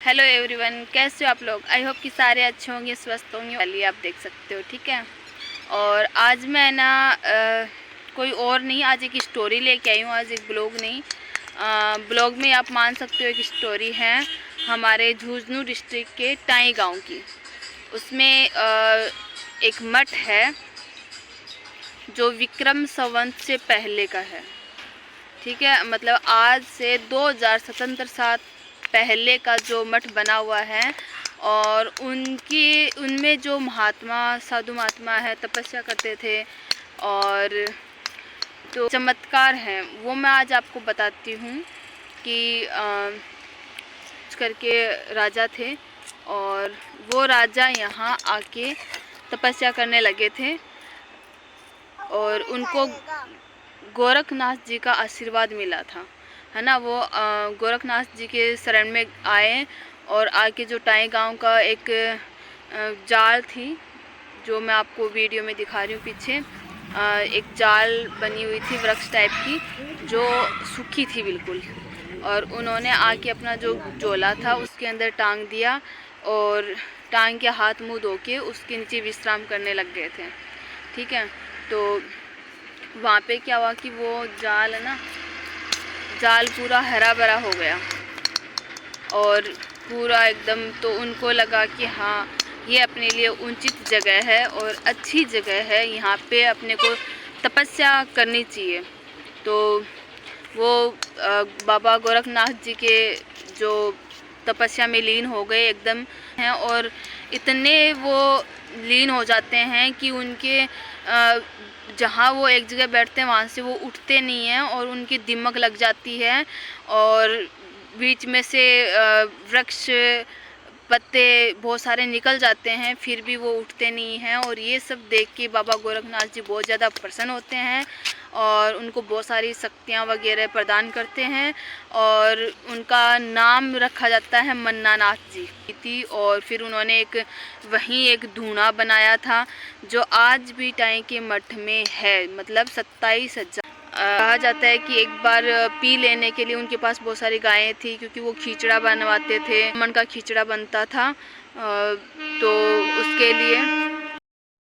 Hello everyone, कैसे हो आप लोग। आई होप कि सारे अच्छे होंगे, स्वस्थ होंगे। वाली आप देख सकते हो, ठीक है। और आज मैं ना कोई और नहीं, आज एक स्टोरी लेके आई हूँ। आज एक ब्लॉग नहीं, ब्लॉग में आप मान सकते हो एक स्टोरी है हमारे झुंझुनू डिस्ट्रिक्ट के टाई गांव की। उसमें एक मठ है जो विक्रम संवत से पहले का है, ठीक है। मतलब आज से 2077 साल पहले का जो मठ बना हुआ है। और उनमें जो महात्मा साधु महात्मा है तपस्या करते थे, और तो चमत्कार हैं वो मैं आज आपको बताती हूँ कि करके राजा थे, और वो राजा यहाँ आके तपस्या करने लगे थे, और उनको गोरखनाथ जी का आशीर्वाद मिला था, है ना। वो गोरखनाथ जी के शरण में आए, और आके जो टाई गांव का एक जाल थी, जो मैं आपको वीडियो में दिखा रही हूँ पीछे, एक जाल बनी हुई थी वृक्ष टाइप की, जो सूखी थी बिल्कुल। और उन्होंने आके अपना जो झोला था उसके अंदर टांग दिया, और टांग के हाथ मुंह धो के उसके नीचे विश्राम करने लग गए थे, ठीक है। तो वहाँ पे क्या हुआ कि वो जाल है ना, जाल पूरा हरा भरा हो गया, और पूरा एकदम। तो उनको लगा कि हाँ, ये अपने लिए उचित जगह है और अच्छी जगह है, यहाँ पे अपने को तपस्या करनी चाहिए। तो वो बाबा गोरखनाथ जी के जो तपस्या में लीन हो गए एकदम हैं, और इतने वो लीन हो जाते हैं कि उनके जहाँ वो एक जगह बैठते हैं वहाँ से वो उठते नहीं हैं, और उनकी दिमक लग जाती है, और बीच में से वृक्ष पत्ते बहुत सारे निकल जाते हैं, फिर भी वो उठते नहीं हैं। और ये सब देख के बाबा गोरखनाथ जी बहुत ज़्यादा प्रसन्न होते हैं, और उनको बहुत सारी शक्तियाँ वगैरह प्रदान करते हैं, और उनका नाम रखा जाता है मन्नानाथ जी थी। और फिर उन्होंने वहीं एक धूना बनाया था, जो आज भी टाई के मठ में है। मतलब 27,000 कहा जाता है कि एक बार पी लेने के लिए उनके पास बहुत सारी गायें थी, क्योंकि वो खिचड़ा बनवाते थे, मन का खिचड़ा बनता था। तो उसके लिए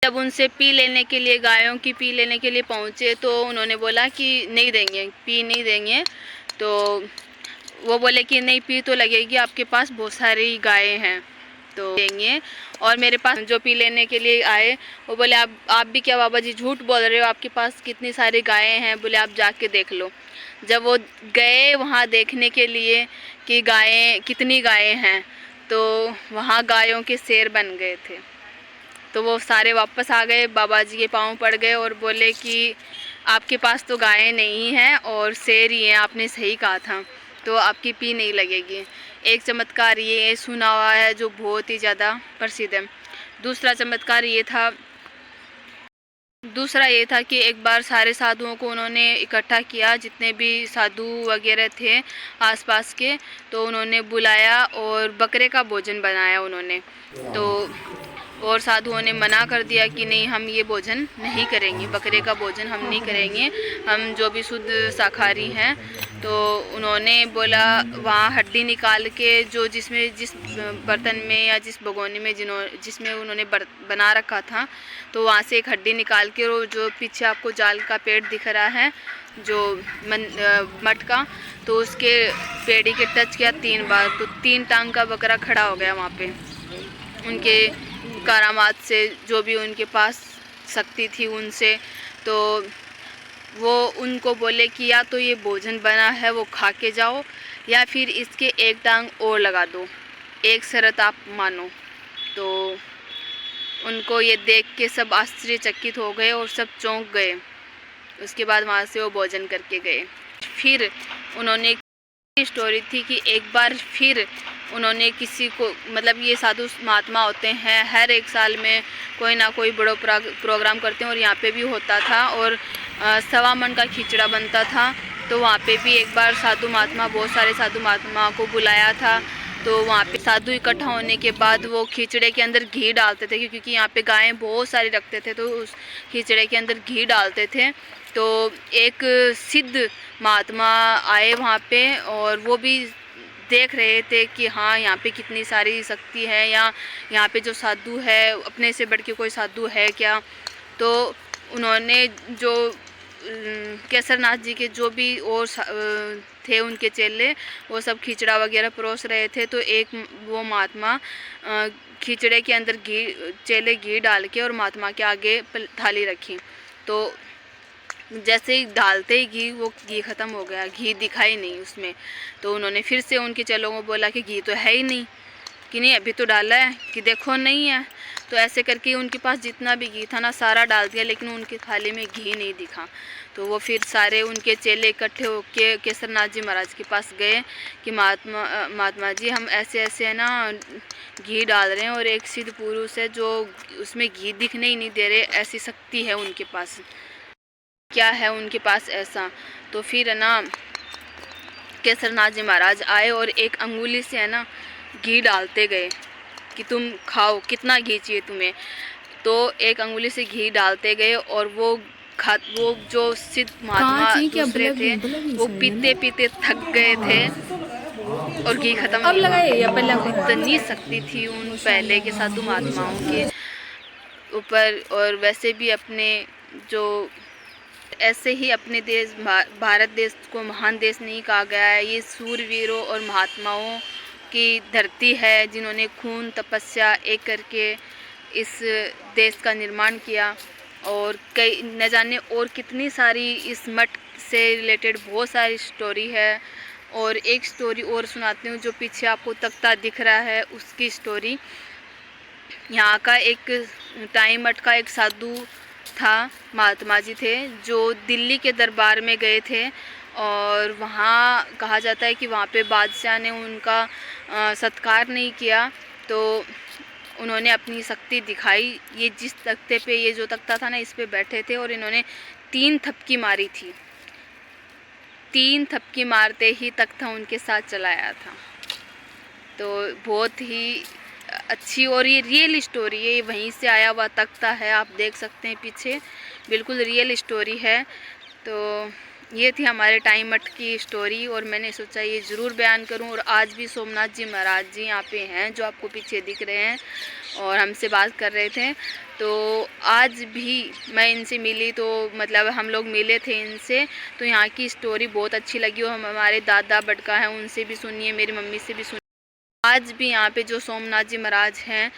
जब उनसे पी लेने के लिए, गायों की पी लेने के लिए पहुँचे, तो उन्होंने बोला कि नहीं देंगे, पी नहीं देंगे। तो वो बोले कि नहीं, पी तो लगेगी, आपके पास बहुत सारी गायें हैं तो देंगे। और मेरे पास जो पी लेने के लिए आए, वो बोले आप भी क्या बाबा जी झूठ बोल रहे हो, आपके पास कितनी सारी गायें हैं। बोले आप जाके देख लो। जब वो गए वहाँ देखने के लिए कि गायें कितनी गायें हैं, तो वहाँ गायों के शेर बन गए थे। तो वो सारे वापस आ गए, बाबा जी के पाँव पड़ गए और बोले कि आपके पास तो गायें नहीं हैं और शेर ही हैं, आपने सही कहा था, तो आपकी पी नहीं लगेगी। एक चमत्कार ये सुना हुआ है जो बहुत ही ज़्यादा प्रसिद्ध है। दूसरा चमत्कार ये था कि एक बार सारे साधुओं को उन्होंने इकट्ठा किया, जितने भी साधु वगैरह थे आसपास के, तो उन्होंने बुलाया और बकरे का भोजन बनाया उन्होंने। तो और साधुओं ने मना कर दिया कि नहीं, हम ये भोजन नहीं करेंगे, बकरे का भोजन हम नहीं करेंगे, हम जो भी शुद्ध शाकाहारी हैं। तो उन्होंने बोला वहाँ हड्डी निकाल के, जो जिस बर्तन में या जिस भगोनी में जिसमें उन्होंने बना रखा था, तो वहाँ से एक हड्डी निकाल के, वो जो पीछे आपको जाल का पेड़ दिख रहा है जो मठ का, तो उसके पेड़ी के टच किया 3 बार, तो 3 टांग का बकरा खड़ा हो गया वहाँ पे। उनके करामात से, जो भी उनके पास शक्ति थी उनसे। तो वो उनको बोले कि या तो ये भोजन बना है वो खा के जाओ, या फिर इसके एक टांग और लगा दो, एक शर्त आप मानो। तो उनको ये देख के सब आश्चर्यचकित हो गए और सब चौंक गए। उसके बाद वहाँ से वो भोजन करके गए। फिर उन्होंने स्टोरी थी कि एक बार फिर उन्होंने किसी को, मतलब ये साधु महात्मा होते हैं, हर एक साल में कोई ना कोई बड़ा प्रोग्राम करते हैं, और यहाँ पे भी होता था, और 1.25 मन का खिचड़ा बनता था। तो वहाँ पे भी एक बार साधु महात्मा, बहुत सारे साधु महात्मा को बुलाया था। तो वहाँ पे साधु इकट्ठा होने के बाद वो खिचड़े के अंदर घी डालते थे, क्योंकि यहाँ पे गायें बहुत सारी रखते थे, तो उस खिचड़े के अंदर घी डालते थे। तो एक सिद्ध महात्मा आए वहाँ पे, और वो भी देख रहे थे कि हाँ यहाँ पे कितनी सारी शक्ति है, या यहाँ पे जो साधु है अपने से बढ़ के कोई साधु है क्या। तो उन्होंने जो केसरनाथ जी के जो भी और थे उनके चेले, वो सब खिचड़ा वगैरह परोस रहे थे। तो एक वो महात्मा खिचड़े के अंदर चेले घी डाल के और महात्मा के आगे थाली रखी। तो जैसे ही डालते ही घी, वो घी ख़त्म हो गया, घी दिखाई नहीं उसमें। तो उन्होंने फिर से उनके चेलों को बोला कि घी तो है ही नहीं, कि नहीं अभी तो डाला है, कि देखो नहीं है। तो ऐसे करके उनके पास जितना भी घी था ना सारा डाल दिया, लेकिन उनकी थाली में घी नहीं दिखा। तो वो फिर सारे उनके चेले इकट्ठे होके केसरनाथ जी महाराज के पास गए कि महात्मा जी हम ऐसे ऐसे है ना घी डाल रहे हैं, और एक सिद्ध पुरुष है जो उसमें घी दिखने ही नहीं दे रहे, ऐसी शक्ति है उनके पास, क्या है उनके पास ऐसा। तो फिर है ना केसरनाथ जी महाराज आए और एक अंगुली से है ना घी डालते गए कि तुम खाओ, कितना घी चाहिए तुम्हें। तो एक अंगुली से घी डालते गए, और वो जो सिद्ध महात्मा दूसरे थे वो पीते पीते थक गए थे और घी खत्म नहीं हुआ। इतनी शक्ति थी उन पहले के साधु महात्माओं के ऊपर। और वैसे भी अपने जो ऐसे ही अपने देश भारत देश को महान देश नहीं कहा गया है, ये सूरवीरों और महात्माओं की धरती है जिन्होंने खून तपस्या एक करके इस देश का निर्माण किया। और कई न जाने और कितनी सारी इस मठ से रिलेटेड बहुत सारी स्टोरी है। और एक स्टोरी और सुनाती हूँ, जो पीछे आपको तख्ता दिख रहा है उसकी स्टोरी। यहाँ का एक टाई मठ का एक साधु था, महात्मा जी थे, जो दिल्ली के दरबार में गए थे। और वहाँ कहा जाता है कि वहाँ पे बादशाह ने उनका सत्कार नहीं किया, तो उन्होंने अपनी शक्ति दिखाई। ये जिस तख्ते पे, ये जो तख्ता था ना, इस पे बैठे थे और इन्होंने 3 थपकी मारी थी। 3 थपकी मारते ही तख्ता उनके साथ चलाया था। तो बहुत ही अच्छी और ये रियल स्टोरी है, ये वहीं से आया हुआ तख्ता है, आप देख सकते हैं पीछे, बिल्कुल रियल स्टोरी है। तो ये थी हमारे टाई मठ की स्टोरी, और मैंने सोचा ये ज़रूर बयान करूं। और आज भी सोमनाथ जी महाराज जी यहाँ पे हैं, जो आपको पीछे दिख रहे हैं और हमसे बात कर रहे थे। तो आज भी मैं इनसे मिली, तो मतलब हम लोग मिले थे इनसे। तो यहाँ की स्टोरी बहुत अच्छी लगी, और हमारे दादा बड़का हैं उनसे भी सुनिए, मेरी मम्मी से भी सुनिए। आज भी यहाँ पे जो सोमनाथ जी महाराज हैं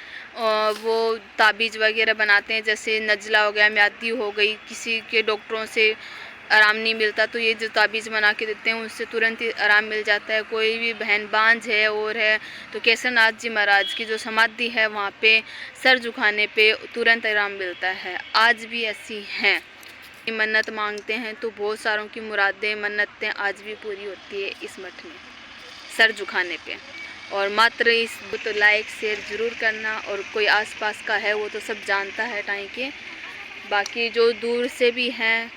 वो ताबीज़ वगैरह बनाते हैं, जैसे नज़ला हो गया, म्यादी हो गई, किसी के डॉक्टरों से आराम नहीं मिलता तो ये जो ताबीज़ बना के देते हैं उससे तुरंत ही आराम मिल जाता है। कोई भी बहन बांझ है और है तो केसरनाथ जी महाराज की जो समाधि है वहाँ पे सर झुकाने पे तुरंत आराम मिलता है। आज भी ऐसी हैं, मन्नत मांगते हैं तो बहुत सारों की मुरादें मन्नतें आज भी पूरी होती है इस मठ में सर झुकाने पे। और मात्र इस तो लाइक शेयर ज़रूर करना, और कोई आसपास का है वो तो सब जानता है टाई के, बाकी जो दूर से भी हैं